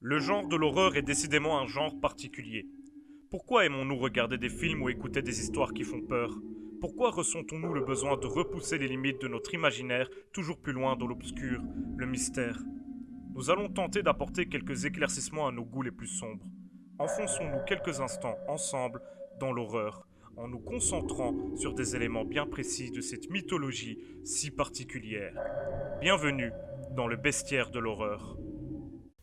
Le genre de l'horreur est décidément un genre particulier. Pourquoi aimons-nous regarder des films ou écouter des histoires qui font peur? Pourquoi ressentons-nous le besoin de repousser les limites de notre imaginaire toujours plus loin dans l'obscur, le mystère? Nous allons tenter d'apporter quelques éclaircissements à nos goûts les plus sombres. Enfonçons-nous quelques instants ensemble dans l'horreur, en nous concentrant sur des éléments bien précis de cette mythologie si particulière. Bienvenue dans le bestiaire de l'horreur.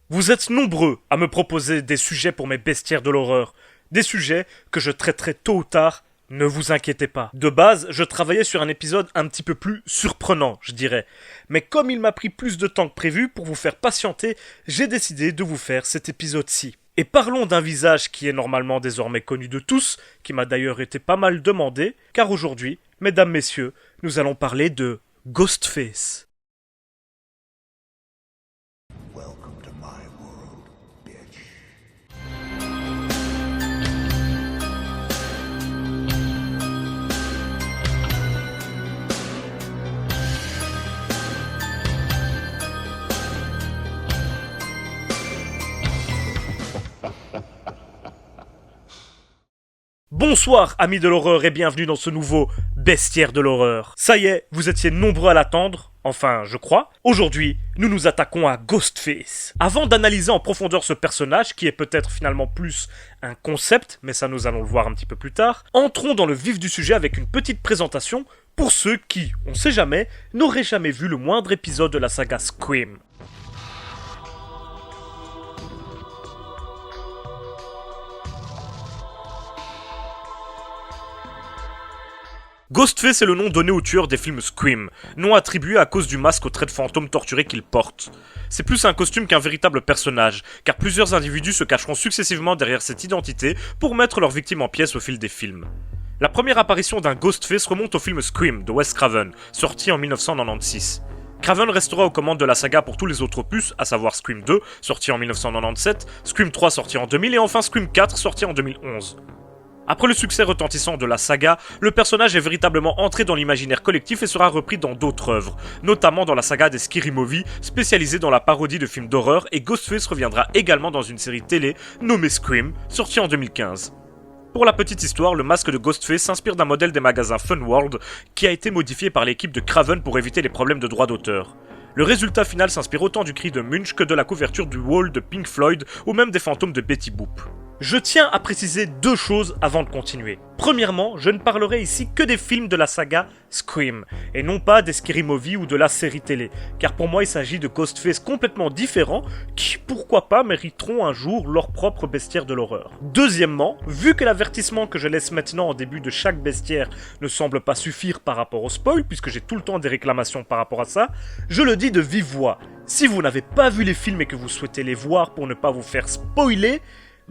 Vous êtes nombreux à me proposer des sujets pour mes bestiaires de l'horreur. Des sujets que je traiterai tôt ou tard, ne vous inquiétez pas. De base, je travaillais sur un épisode un petit peu plus surprenant, je dirais. Mais comme il m'a pris plus de temps que prévu pour vous faire patienter, j'ai décidé de vous faire cet épisode-ci. Et parlons d'un visage qui est normalement désormais connu de tous, qui m'a d'ailleurs été pas mal demandé, car aujourd'hui, mesdames, messieurs, nous allons parler de Ghostface. Welcome to my world, bitch. Bonsoir amis de l'horreur et bienvenue dans ce nouveau bestiaire de l'horreur. Ça y est, vous étiez nombreux à l'attendre, enfin je crois. Aujourd'hui, nous nous attaquons à Ghostface. Avant d'analyser en profondeur ce personnage, qui est peut-être finalement plus un concept, mais ça nous allons le voir un petit peu plus tard, entrons dans le vif du sujet avec une petite présentation pour ceux qui, on sait jamais, n'auraient jamais vu le moindre épisode de la saga Scream. Ghostface est le nom donné au tueur des films Scream, nom attribué à cause du masque aux traits de fantôme torturé qu'il porte. C'est plus un costume qu'un véritable personnage, car plusieurs individus se cacheront successivement derrière cette identité pour mettre leurs victimes en pièces au fil des films. La première apparition d'un Ghostface remonte au film Scream de Wes Craven, sorti en 1996. Craven restera aux commandes de la saga pour tous les autres opus, à savoir Scream 2, sorti en 1997, Scream 3 sorti en 2000 et enfin Scream 4 sorti en 2011. Après le succès retentissant de la saga, le personnage est véritablement entré dans l'imaginaire collectif et sera repris dans d'autres œuvres, notamment dans la saga des Scary Movie, spécialisée dans la parodie de films d'horreur, et Ghostface reviendra également dans une série télé nommée Scream, sortie en 2015. Pour la petite histoire, le masque de Ghostface s'inspire d'un modèle des magasins Fun World qui a été modifié par l'équipe de Craven pour éviter les problèmes de droits d'auteur. Le résultat final s'inspire autant du cri de Munch que de la couverture du Wall de Pink Floyd ou même des fantômes de Betty Boop. Je tiens à préciser deux choses avant de continuer. Premièrement, je ne parlerai ici que des films de la saga Scream, et non pas des Scary Movie ou de la série télé, car pour moi il s'agit de Ghostface complètement différents qui, pourquoi pas, mériteront un jour leur propre bestiaire de l'horreur. Deuxièmement, vu que l'avertissement que je laisse maintenant en début de chaque bestiaire ne semble pas suffire par rapport au spoil, puisque j'ai tout le temps des réclamations par rapport à ça, je le dis de vive voix. Si vous n'avez pas vu les films et que vous souhaitez les voir pour ne pas vous faire spoiler,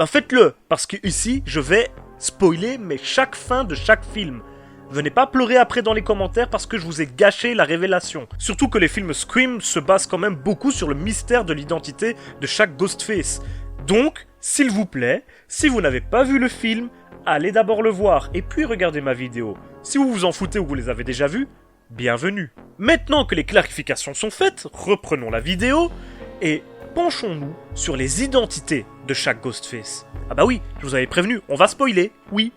faites-le, parce que ici, je vais spoiler mais chaque fin de chaque film. Venez pas pleurer après dans les commentaires parce que je vous ai gâché la révélation. Surtout que les films Scream se basent quand même beaucoup sur le mystère de l'identité de chaque Ghostface. Donc, s'il vous plaît, si vous n'avez pas vu le film, allez d'abord le voir et puis regardez ma vidéo. Si vous vous en foutez ou vous les avez déjà vus, bienvenue. Maintenant que les clarifications sont faites, reprenons la vidéo et penchons-nous sur les identités de chaque Ghostface. Ah bah oui, je vous avais prévenu, on va spoiler, oui.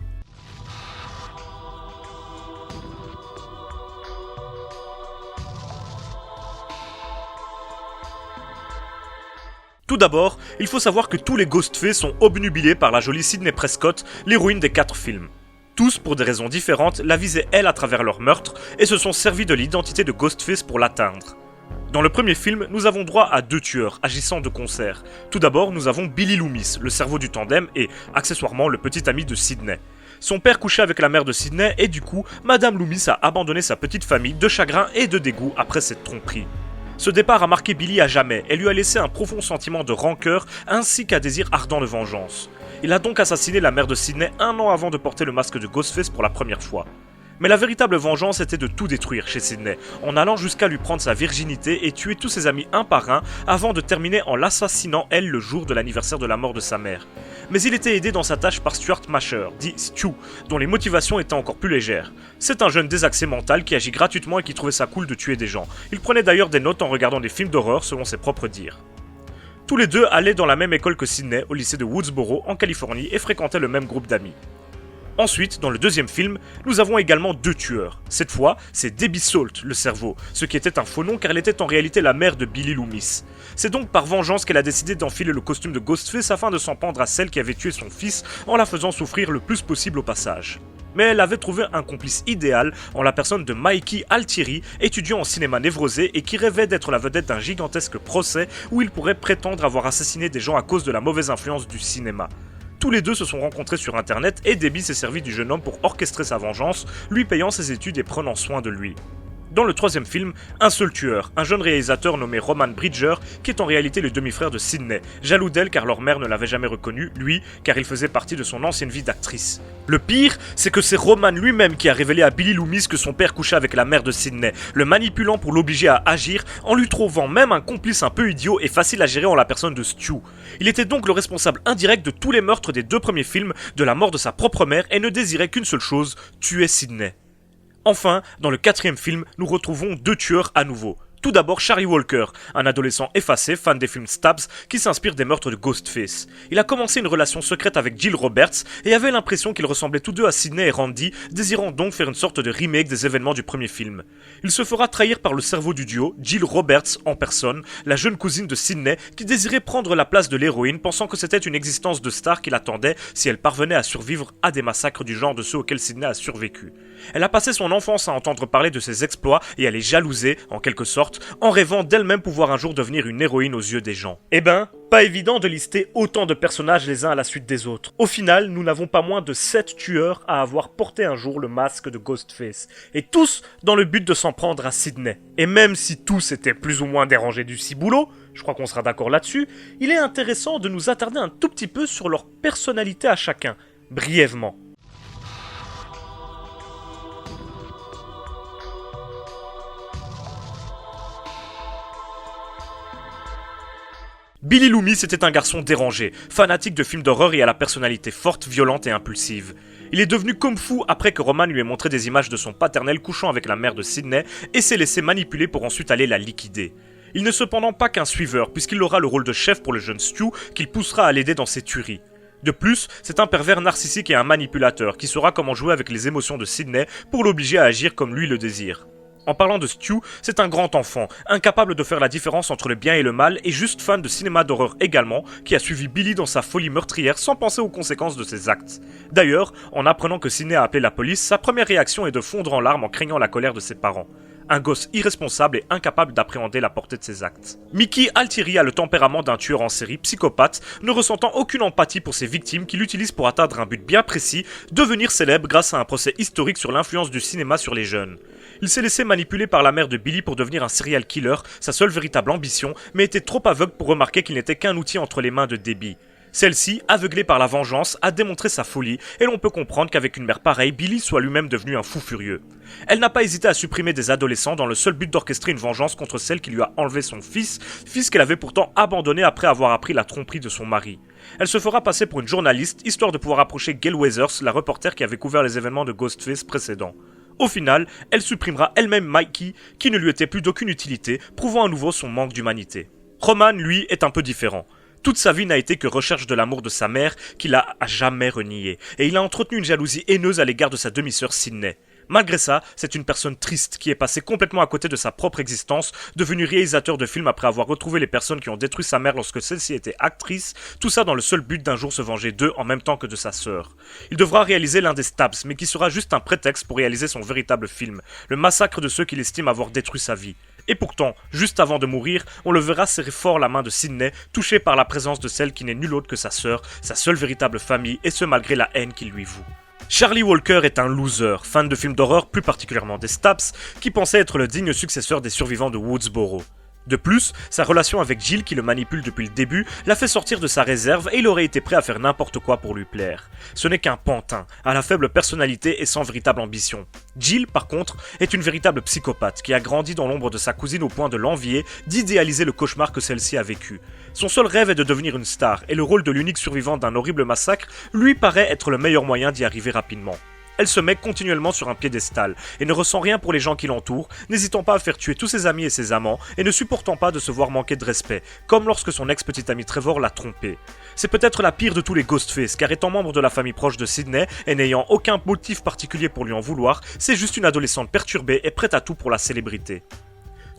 Tout d'abord, il faut savoir que tous les Ghostface sont obnubilés par la jolie Sidney Prescott, l'héroïne des 4 films. Tous, pour des raisons différentes, la visaient elle à travers leur meurtre et se sont servis de l'identité de Ghostface pour l'atteindre. Dans le premier film, nous avons droit à 2 tueurs agissant de concert. Tout d'abord, nous avons Billy Loomis, le cerveau du tandem et, accessoirement, le petit ami de Sidney. Son père couchait avec la mère de Sidney et du coup, Madame Loomis a abandonné sa petite famille de chagrin et de dégoût après cette tromperie. Ce départ a marqué Billy à jamais et lui a laissé un profond sentiment de rancœur ainsi qu'un désir ardent de vengeance. Il a donc assassiné la mère de Sidney 1 an avant de porter le masque de Ghostface pour la première fois. Mais la véritable vengeance était de tout détruire chez Sidney, en allant jusqu'à lui prendre sa virginité et tuer tous ses amis un par un avant de terminer en l'assassinant elle le jour de l'anniversaire de la mort de sa mère. Mais il était aidé dans sa tâche par Stuart Masher, dit Stu, dont les motivations étaient encore plus légères. C'est un jeune désaxé mental qui agit gratuitement et qui trouvait ça cool de tuer des gens. Il prenait d'ailleurs des notes en regardant des films d'horreur selon ses propres dires. Tous les deux allaient dans la même école que Sidney, au lycée de Woodsboro, en Californie, et fréquentaient le même groupe d'amis. Ensuite, dans le deuxième film, nous avons également deux tueurs. Cette fois, c'est Debbie Salt, le cerveau, ce qui était un faux nom car elle était en réalité la mère de Billy Loomis. C'est donc par vengeance qu'elle a décidé d'enfiler le costume de Ghostface afin de s'en prendre à celle qui avait tué son fils en la faisant souffrir le plus possible au passage. Mais elle avait trouvé un complice idéal en la personne de Mikey Altieri, étudiant en cinéma névrosé et qui rêvait d'être la vedette d'un gigantesque procès où il pourrait prétendre avoir assassiné des gens à cause de la mauvaise influence du cinéma. Tous les deux se sont rencontrés sur internet et Debbie s'est servi du jeune homme pour orchestrer sa vengeance, lui payant ses études et prenant soin de lui. Dans le troisième film, un seul tueur, un jeune réalisateur nommé Roman Bridger, qui est en réalité le demi-frère de Sidney, jaloux d'elle car leur mère ne l'avait jamais reconnu, lui, car il faisait partie de son ancienne vie d'actrice. Le pire, c'est que c'est Roman lui-même qui a révélé à Billy Loomis que son père couchait avec la mère de Sidney, le manipulant pour l'obliger à agir, en lui trouvant même un complice un peu idiot et facile à gérer en la personne de Stu. Il était donc le responsable indirect de tous les meurtres des deux premiers films, de la mort de sa propre mère et ne désirait qu'une seule chose, tuer Sidney. Enfin, dans le quatrième film, nous retrouvons deux tueurs à nouveau. Tout d'abord Charlie Walker, un adolescent effacé, fan des films Stabs, qui s'inspire des meurtres de Ghostface. Il a commencé une relation secrète avec Jill Roberts et avait l'impression qu'ils ressemblaient tous deux à Sidney et Randy, désirant donc faire une sorte de remake des événements du premier film. Il se fera trahir par le cerveau du duo, Jill Roberts en personne, la jeune cousine de Sidney, qui désirait prendre la place de l'héroïne, pensant que c'était une existence de star qui l'attendait si elle parvenait à survivre à des massacres du genre de ceux auxquels Sidney a survécu. Elle a passé son enfance à entendre parler de ses exploits et à les jalouser, en quelque sorte, en rêvant d'elle-même pouvoir un jour devenir une héroïne aux yeux des gens. Eh ben, pas évident de lister autant de personnages les uns à la suite des autres. Au final, nous n'avons pas moins de 7 tueurs à avoir porté un jour le masque de Ghostface, et tous dans le but de s'en prendre à Sidney. Et même si tous étaient plus ou moins dérangés du ciboulot, je crois qu'on sera d'accord là-dessus, il est intéressant de nous attarder un tout petit peu sur leur personnalité à chacun, brièvement. Billy Loomis était un garçon dérangé, fanatique de films d'horreur et à la personnalité forte, violente et impulsive. Il est devenu comme fou après que Roman lui ait montré des images de son paternel couchant avec la mère de Sidney et s'est laissé manipuler pour ensuite aller la liquider. Il n'est cependant pas qu'un suiveur puisqu'il aura le rôle de chef pour le jeune Stu qu'il poussera à l'aider dans ses tueries. De plus, c'est un pervers narcissique et un manipulateur qui saura comment jouer avec les émotions de Sidney pour l'obliger à agir comme lui le désire. En parlant de Stu, c'est un grand enfant, incapable de faire la différence entre le bien et le mal et juste fan de cinéma d'horreur également, qui a suivi Billy dans sa folie meurtrière sans penser aux conséquences de ses actes. D'ailleurs, en apprenant que Sidney a appelé la police, sa première réaction est de fondre en larmes en craignant la colère de ses parents. Un gosse irresponsable et incapable d'appréhender la portée de ses actes. Mickey Altieri a le tempérament d'un tueur en série psychopathe, ne ressentant aucune empathie pour ses victimes qu'il utilise pour atteindre un but bien précis, devenir célèbre grâce à un procès historique sur l'influence du cinéma sur les jeunes. Il s'est laissé manipuler par la mère de Billy pour devenir un serial killer, sa seule véritable ambition, mais était trop aveugle pour remarquer qu'il n'était qu'un outil entre les mains de Debbie. Celle-ci, aveuglée par la vengeance, a démontré sa folie, et l'on peut comprendre qu'avec une mère pareille, Billy soit lui-même devenu un fou furieux. Elle n'a pas hésité à supprimer des adolescents dans le seul but d'orchestrer une vengeance contre celle qui lui a enlevé son fils qu'elle avait pourtant abandonné après avoir appris la tromperie de son mari. Elle se fera passer pour une journaliste, histoire de pouvoir approcher Gail Weathers, la reporter qui avait couvert les événements de Ghostface précédents. Au final, elle supprimera elle-même Mikey, qui ne lui était plus d'aucune utilité, prouvant à nouveau son manque d'humanité. Roman, lui, est un peu différent. Toute sa vie n'a été que recherche de l'amour de sa mère, qu'il a à jamais renié, et il a entretenu une jalousie haineuse à l'égard de sa demi-sœur Sidney. Malgré ça, c'est une personne triste qui est passée complètement à côté de sa propre existence, devenu réalisateur de films après avoir retrouvé les personnes qui ont détruit sa mère lorsque celle-ci était actrice, tout ça dans le seul but d'un jour se venger d'eux en même temps que de sa sœur. Il devra réaliser l'un des Stabs, mais qui sera juste un prétexte pour réaliser son véritable film, le massacre de ceux qu'il estime avoir détruit sa vie. Et pourtant, juste avant de mourir, on le verra serrer fort la main de Sidney, touché par la présence de celle qui n'est nulle autre que sa sœur, sa seule véritable famille, et ce malgré la haine qu'il lui voue. Charlie Walker est un loser, fan de films d'horreur, plus particulièrement des Stabs, qui pensait être le digne successeur des survivants de Woodsboro. De plus, sa relation avec Jill, qui le manipule depuis le début, l'a fait sortir de sa réserve et il aurait été prêt à faire n'importe quoi pour lui plaire. Ce n'est qu'un pantin, à la faible personnalité et sans véritable ambition. Jill, par contre, est une véritable psychopathe qui a grandi dans l'ombre de sa cousine au point de l'envier, d'idéaliser le cauchemar que celle-ci a vécu. Son seul rêve est de devenir une star et le rôle de l'unique survivante d'un horrible massacre lui paraît être le meilleur moyen d'y arriver rapidement. elle se met continuellement sur un piédestal et ne ressent rien pour les gens qui l'entourent, n'hésitant pas à faire tuer tous ses amis et ses amants et ne supportant pas de se voir manquer de respect, comme lorsque son ex-petit ami Trevor l'a trompé. C'est peut-être la pire de tous les Ghostface, car étant membre de la famille proche de Sidney et n'ayant aucun motif particulier pour lui en vouloir, c'est juste une adolescente perturbée et prête à tout pour la célébrité.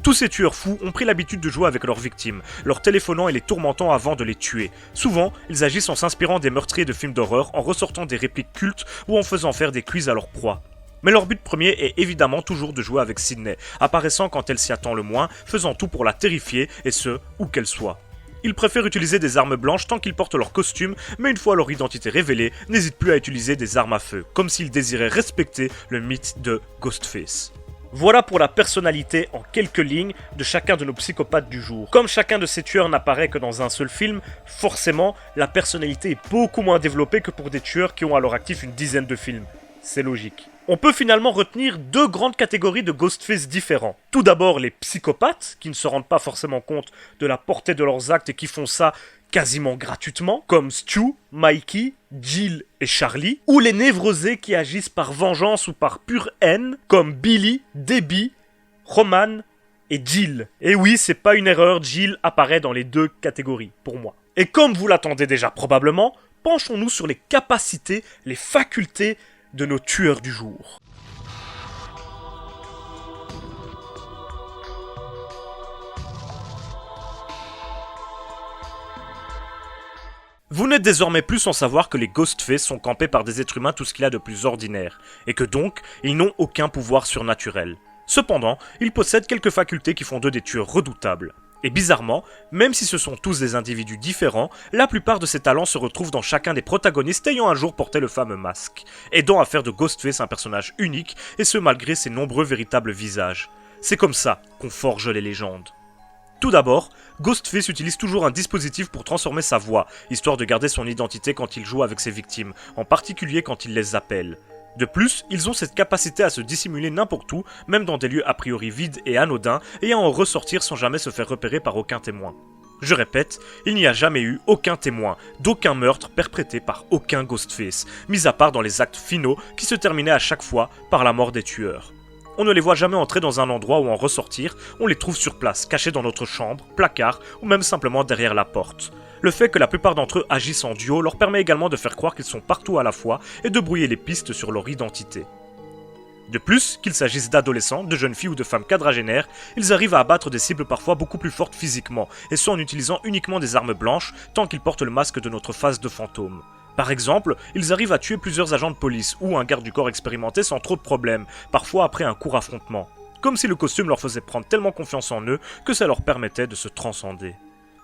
Tous ces tueurs fous ont pris l'habitude de jouer avec leurs victimes, leur téléphonant et les tourmentant avant de les tuer. Souvent, ils agissent en s'inspirant des meurtriers de films d'horreur, en ressortant des répliques cultes ou en faisant faire des quiz à leur proie. Mais leur but premier est évidemment toujours de jouer avec Sidney, apparaissant quand elle s'y attend le moins, faisant tout pour la terrifier, et ce, où qu'elle soit. Ils préfèrent utiliser des armes blanches tant qu'ils portent leur costume, mais une fois leur identité révélée, n'hésitent plus à utiliser des armes à feu, comme s'ils désiraient respecter le mythe de Ghostface. Voilà pour la personnalité en quelques lignes de chacun de nos psychopathes du jour. Comme chacun de ces tueurs n'apparaît que dans un seul film, forcément, la personnalité est beaucoup moins développée que pour des tueurs qui ont à leur actif une dizaine de films. C'est logique. On peut finalement retenir deux grandes catégories de Ghostface différents. Tout d'abord les psychopathes, qui ne se rendent pas forcément compte de la portée de leurs actes et qui font ça quasiment gratuitement, comme Stu, Mikey, Jill et Charlie, ou les névrosés qui agissent par vengeance ou par pure haine, comme Billy, Debbie, Roman et Jill. Et oui, c'est pas une erreur, Jill apparaît dans les deux catégories, pour moi. Et comme vous l'attendez déjà probablement, penchons-nous sur les capacités, les facultés de nos tueurs du jour. Vous n'êtes désormais plus sans savoir que les Ghostface sont campés par des êtres humains tout ce qu'il y a de plus ordinaire, et que donc, ils n'ont aucun pouvoir surnaturel. Cependant, ils possèdent quelques facultés qui font d'eux des tueurs redoutables. Et bizarrement, même si ce sont tous des individus différents, la plupart de ces talents se retrouvent dans chacun des protagonistes ayant un jour porté le fameux masque, aidant à faire de Ghostface un personnage unique, et ce malgré ses nombreux véritables visages. C'est comme ça qu'on forge les légendes. Tout d'abord, Ghostface utilise toujours un dispositif pour transformer sa voix, histoire de garder son identité quand il joue avec ses victimes, en particulier quand il les appelle. De plus, ils ont cette capacité à se dissimuler n'importe où, même dans des lieux a priori vides et anodins, et à en ressortir sans jamais se faire repérer par aucun témoin. Je répète, il n'y a jamais eu aucun témoin d'aucun meurtre perpétré par aucun Ghostface, mis à part dans les actes finaux qui se terminaient à chaque fois par la mort des tueurs. On ne les voit jamais entrer dans un endroit ou en ressortir, on les trouve sur place, cachés dans notre chambre, placard ou même simplement derrière la porte. Le fait que la plupart d'entre eux agissent en duo leur permet également de faire croire qu'ils sont partout à la fois et de brouiller les pistes sur leur identité. De plus, qu'il s'agisse d'adolescents, de jeunes filles ou de femmes quadragénaires, ils arrivent à abattre des cibles parfois beaucoup plus fortes physiquement, et ce en utilisant uniquement des armes blanches tant qu'ils portent le masque de notre face de fantôme. Par exemple, ils arrivent à tuer plusieurs agents de police ou un garde du corps expérimenté sans trop de problèmes, parfois après un court affrontement. Comme si le costume leur faisait prendre tellement confiance en eux que ça leur permettait de se transcender.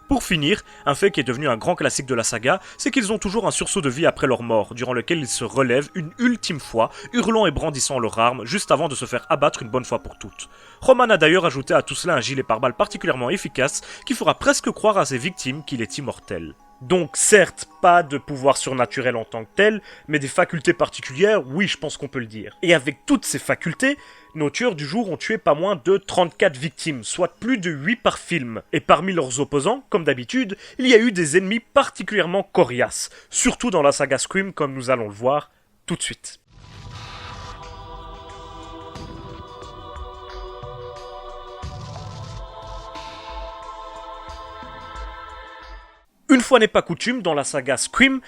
Pour finir, un fait qui est devenu un grand classique de la saga, c'est qu'ils ont toujours un sursaut de vie après leur mort, durant lequel ils se relèvent une ultime fois, hurlant et brandissant leurs armes, juste avant de se faire abattre une bonne fois pour toutes. Roman a d'ailleurs ajouté à tout cela un gilet pare-balles particulièrement efficace, qui fera presque croire à ses victimes qu'il est immortel. Donc certes, pas de pouvoir surnaturel en tant que tel, mais des facultés particulières, oui, je pense qu'on peut le dire. Et avec toutes ces facultés, nos tueurs du jour ont tué pas moins de 34 victimes, soit plus de 8 par film. Et parmi leurs opposants, comme d'habitude, il y a eu des ennemis particulièrement coriaces, surtout dans la saga Scream comme nous allons le voir tout de suite. Une fois n'est pas coutume, dans la saga Scream,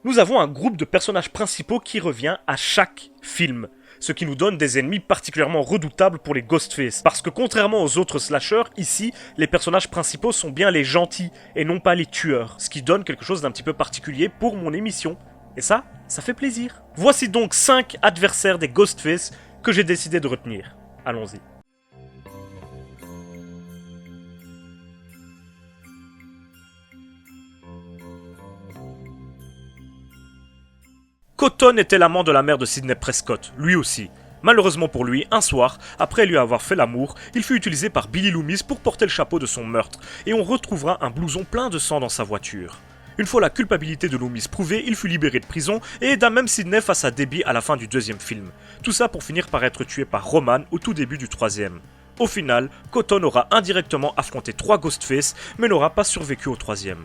nous avons un groupe de personnages principaux qui revient à chaque film. Ce qui nous donne des ennemis particulièrement redoutables pour les Ghostface. Parce que contrairement aux autres slashers, ici, les personnages principaux sont bien les gentils et non pas les tueurs. Ce qui donne quelque chose d'un petit peu particulier pour mon émission. Et ça fait plaisir. Voici donc 5 adversaires des Ghostface que j'ai décidé de retenir. Allons-y. Cotton était l'amant de la mère de Sidney Prescott, lui aussi. Malheureusement pour lui, un soir, après lui avoir fait l'amour, il fut utilisé par Billy Loomis pour porter le chapeau de son meurtre, et on retrouvera un blouson plein de sang dans sa voiture. Une fois la culpabilité de Loomis prouvée, il fut libéré de prison et aida même Sidney face à Debbie à la fin du 2e film. Tout ça pour finir par être tué par Roman au tout début du 3e. Au final, Cotton aura indirectement affronté 3 Ghostface, mais n'aura pas survécu au 3e.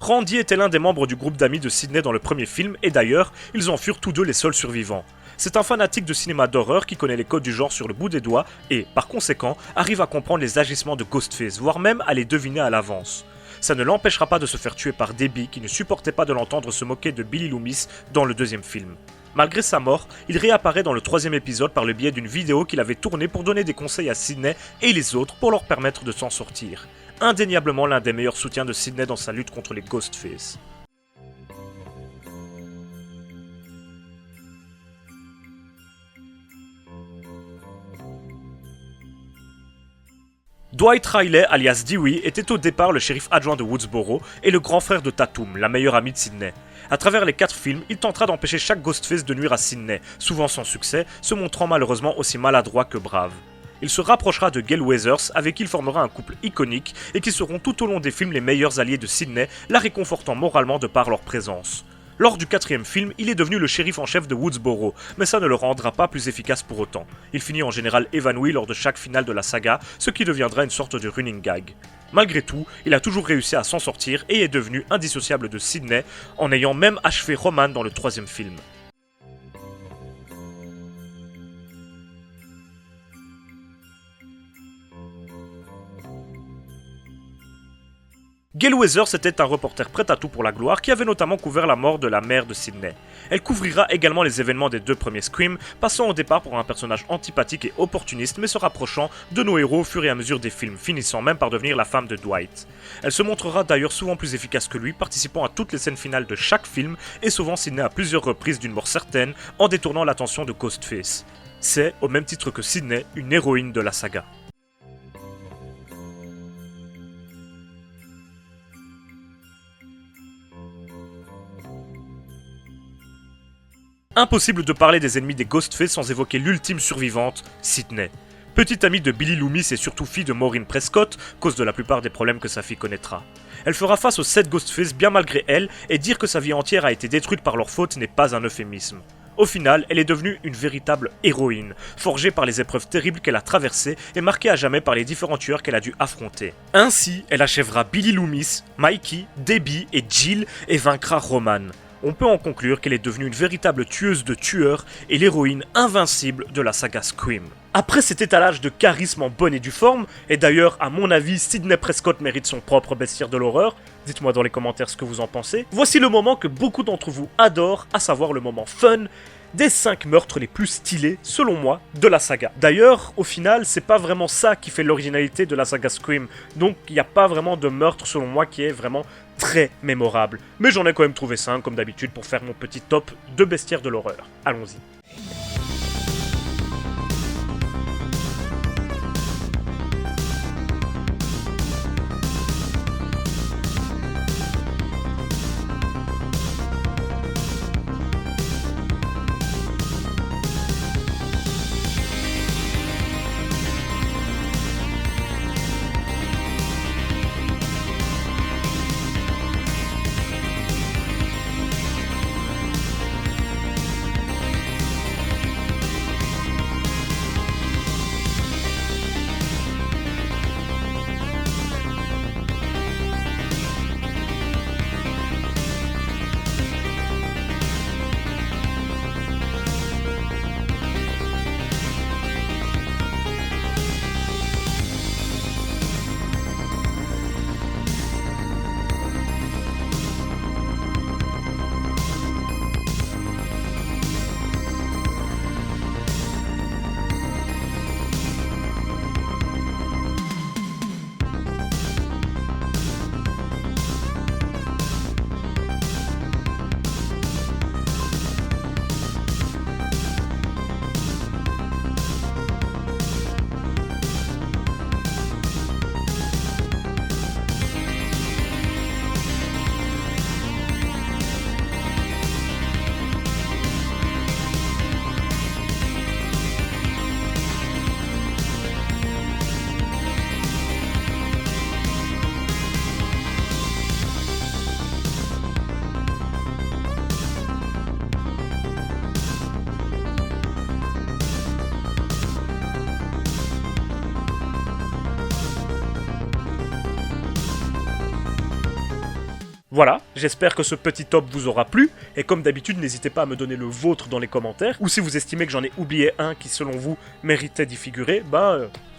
Randy était l'un des membres du groupe d'amis de Sidney dans le premier film, et d'ailleurs, ils en furent tous deux les seuls survivants. C'est un fanatique de cinéma d'horreur qui connaît les codes du genre sur le bout des doigts et, par conséquent, arrive à comprendre les agissements de Ghostface, voire même à les deviner à l'avance. Ça ne l'empêchera pas de se faire tuer par Debbie qui ne supportait pas de l'entendre se moquer de Billy Loomis dans le deuxième film. Malgré sa mort, il réapparaît dans le troisième épisode par le biais d'une vidéo qu'il avait tournée pour donner des conseils à Sidney et les autres pour leur permettre de s'en sortir. Indéniablement l'un des meilleurs soutiens de Sidney dans sa lutte contre les Ghostface. Dwight Riley, alias Dewey, était au départ le shérif adjoint de Woodsboro et le grand frère de Tatum, la meilleure amie de Sidney. À travers les 4 films, il tentera d'empêcher chaque Ghostface de nuire à Sidney, souvent sans succès, se montrant malheureusement aussi maladroit que brave. Il se rapprochera de Gale Weathers, avec qui il formera un couple iconique et qui seront tout au long des films les meilleurs alliés de Sidney, la réconfortant moralement de par leur présence. Lors du 4e film, il est devenu le shérif en chef de Woodsboro, mais ça ne le rendra pas plus efficace pour autant. Il finit en général évanoui lors de chaque finale de la saga, ce qui deviendra une sorte de running gag. Malgré tout, il a toujours réussi à s'en sortir et est devenu indissociable de Sidney, en ayant même achevé Roman dans le 3e film. Gale Weathers était un reporter prêt à tout pour la gloire qui avait notamment couvert la mort de la mère de Sidney. Elle couvrira également les événements des 2 premiers Scream, passant au départ pour un personnage antipathique et opportuniste mais se rapprochant de nos héros au fur et à mesure des films, finissant même par devenir la femme de Dwight. Elle se montrera d'ailleurs souvent plus efficace que lui, participant à toutes les scènes finales de chaque film et sauvant Sidney à plusieurs reprises d'une mort certaine en détournant l'attention de Ghostface. C'est, au même titre que Sidney, une héroïne de la saga. Impossible de parler des ennemis des Ghostface sans évoquer l'ultime survivante, Sidney. Petite amie de Billy Loomis et surtout fille de Maureen Prescott, cause de la plupart des problèmes que sa fille connaîtra. Elle fera face aux 7 Ghostface bien malgré elle, et dire que sa vie entière a été détruite par leur faute n'est pas un euphémisme. Au final, elle est devenue une véritable héroïne, forgée par les épreuves terribles qu'elle a traversées et marquée à jamais par les différents tueurs qu'elle a dû affronter. Ainsi, elle achèvera Billy Loomis, Mikey, Debbie et Jill et vaincra Roman. On peut en conclure qu'elle est devenue une véritable tueuse de tueurs et l'héroïne invincible de la saga Scream. Après cet étalage de charisme en bonne et due forme, et d'ailleurs à mon avis Sidney Prescott mérite son propre bestiaire de l'horreur, dites-moi dans les commentaires ce que vous en pensez, voici le moment que beaucoup d'entre vous adorent, à savoir le moment fun des 5 meurtres les plus stylés, selon moi, de la saga. D'ailleurs, au final, c'est pas vraiment ça qui fait l'originalité de la saga Scream, donc il n'y a pas vraiment de meurtre, selon moi, qui est vraiment très mémorable. Mais j'en ai quand même trouvé 5, comme d'habitude, pour faire mon petit top de bestiaires de l'horreur. Allons-y. Voilà, j'espère que ce petit top vous aura plu, et comme d'habitude, n'hésitez pas à me donner le vôtre dans les commentaires, ou si vous estimez que j'en ai oublié un qui selon vous méritait d'y figurer,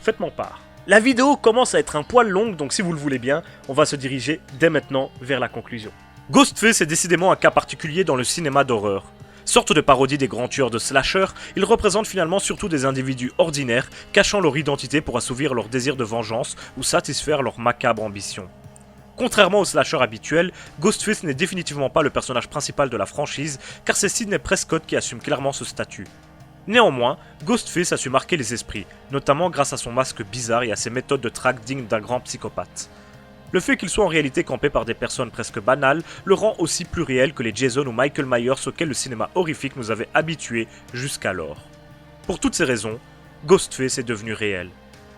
faites-m'en part. La vidéo commence à être un poil longue, donc si vous le voulez bien, on va se diriger dès maintenant vers la conclusion. Ghostface est décidément un cas particulier dans le cinéma d'horreur. Sorte de parodie des grands tueurs de slasher, il représente finalement surtout des individus ordinaires, cachant leur identité pour assouvir leur désir de vengeance ou satisfaire leur macabre ambition. Contrairement aux slashers habituels, Ghostface n'est définitivement pas le personnage principal de la franchise, car c'est Sidney Prescott qui assume clairement ce statut. Néanmoins, Ghostface a su marquer les esprits, notamment grâce à son masque bizarre et à ses méthodes de traque dignes d'un grand psychopathe. Le fait qu'il soit en réalité campé par des personnes presque banales le rend aussi plus réel que les Jason ou Michael Myers auxquels le cinéma horrifique nous avait habitués jusqu'alors. Pour toutes ces raisons, Ghostface est devenu réel.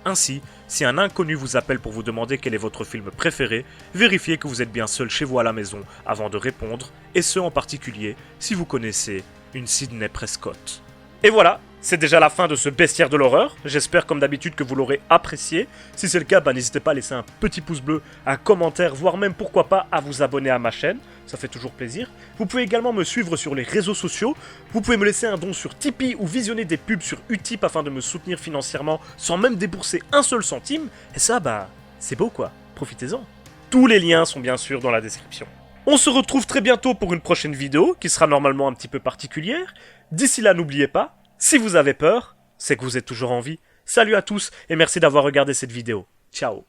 Ainsi, si un inconnu vous appelle pour vous demander quel est votre film préféré, vérifiez que vous êtes bien seul chez vous à la maison avant de répondre, et ce en particulier si vous connaissez une Sidney Prescott. Et voilà, c'est déjà la fin de ce bestiaire de l'horreur. J'espère comme d'habitude que vous l'aurez apprécié. Si c'est le cas, n'hésitez pas à laisser un petit pouce bleu, un commentaire, voire même pourquoi pas à vous abonner à ma chaîne. Ça fait toujours plaisir. Vous pouvez également me suivre sur les réseaux sociaux. Vous pouvez me laisser un don sur Tipeee ou visionner des pubs sur Utip afin de me soutenir financièrement sans même débourser un seul centime. Et ça, c'est beau quoi. Profitez-en. Tous les liens sont bien sûr dans la description. On se retrouve très bientôt pour une prochaine vidéo qui sera normalement un petit peu particulière. D'ici là, n'oubliez pas, si vous avez peur, c'est que vous êtes toujours en vie. Salut à tous et merci d'avoir regardé cette vidéo. Ciao.